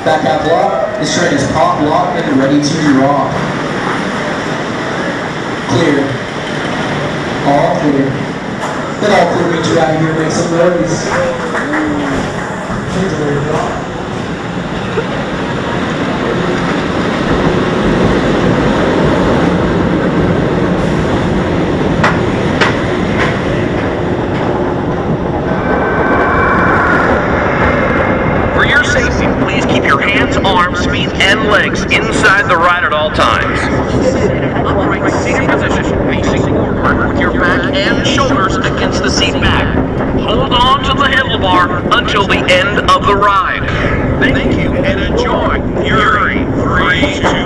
Back out block. This train is pop, lock, and ready to rock. Clear. All clear. Then all clear means you're out of here, make some noise. Trains are ready to rock. Arms, feet, and legs inside the ride at all times. Upright seated position, facing forward with your back and shoulders against the seat back. Hold on to the handlebar until the end of the ride. Thank you and enjoy Fury 3, 2,